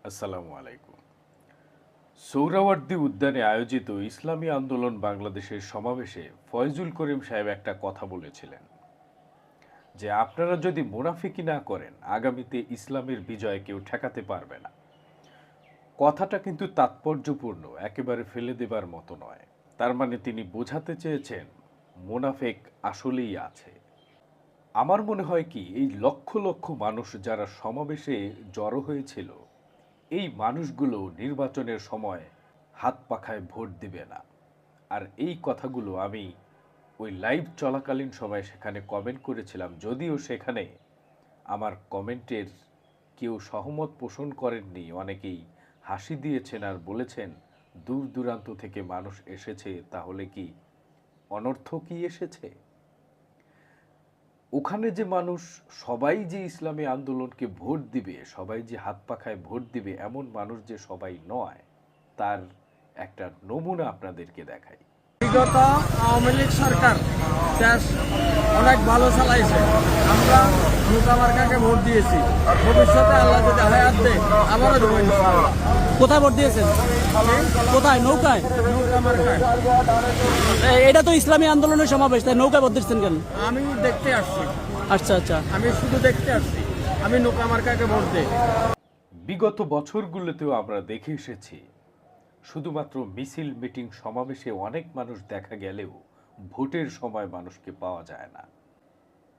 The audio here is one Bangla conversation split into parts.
আসসালামু আলাইকুম। সোহরাওয়ার্দী উদ্যানে আয়োজিত ইসলামী আন্দোলন বাংলাদেশের সমাবেশে ফয়জুল করিম সাহেব একটা কথা বলেছিলেন যে আপনারা যদি মুনাফিকি না করেন আগামীতে ইসলামের বিজয় কেউ ঠেকাতে পারবে না। কথাটা কিন্তু তাৎপর্যপূর্ণ, একেবারে ফেলে দেবার মতো নয়। তার মানে তিনি বোঝাতে চেয়েছেন মুনাফিক আসলেই আছে। আমার মনে হয় কি, এই লক্ষ লক্ষ মানুষ যারা সমাবেশে জড়ো হয়েছিল, এই মানুষগুলো নির্বাচনের সময় হাত পাখায় ভোট দিবে না। আর এই কথাগুলো আমি ওই লাইভ চলাকালীন সময় সেখানে কমেন্ট করেছিলাম, যদিও সেখানে আমার কমেন্টের কেউ সহমত পোষণ করেননি। অনেকেই হাসি দিয়েছেন আর বলেছেন দূর দূরান্ত থেকে মানুষ এসেছে, তাহলে কি অনর্থকই এসেছে? ওখানে যে মানুষ সবাই যে ইসলামী আন্দোলনকে ভোট দিবে, সবাই যে হাত পাখায় ভোট দিবে, এমন মানুষ যে সবাই নয়, তার একটা নমুনা আপনাদেরকে দেখাই। বিগত আওয়ামী লীগ সরকার দেশ অনেক ভালো চালাইছে। আমরা নৌকা মার্কাকে ভোট দিয়েছি। ভবিষ্যতে আল্লাহ যদি হায়াত দেয় আবারও দেবো ইনশাআল্লাহ। কোথায় ভোট দিয়েছেন? কোথায়? নৌকায়? নৌকা মার্কায়। এটা তো ইসলামী আন্দোলনের সমাবেশ, তাই নৌকায় ভোট দিচ্ছেন কেন? আমি দেখতে আসছি, আচ্ছা আচ্ছা। আমি শুধু দেখতে আসছি। আমি নৌকা মার্কাকে ভোট দিই। বিগত বছরগুলোতেও আমরা দেখে এসেছি, শুধুমাত্র মিছিল মিটিং সমাবেশে অনেক মানুষ দেখা গেলেও ভোটের সময় মানুষকে পাওয়া যায় না।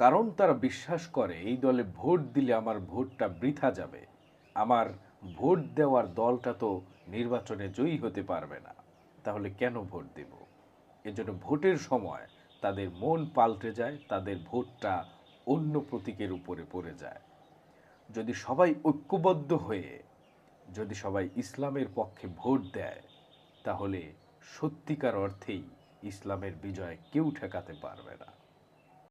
কারণ তারা বিশ্বাস করে এই দলে ভোট দিলে আমার ভোটটা বৃথা যাবে, আমার ভোট দেওয়ার দলটা তো নির্বাচনে জয়ী হতে পারবে না, তাহলে কেন ভোট দেব? এজন্য ভোটের সময় তাদের মন পাল্টে যায়, তাদের ভোটটা অন্য প্রতীকের উপরে পড়ে যায়। যদি সবাই ঐক্যবদ্ধ হয়ে যদি সবাই ইসলামের পক্ষে ভোট দেয়, তাহলে সত্যিকার অর্থেই ইসলামের বিজয় কেউ ঠেকাতে পারবে না।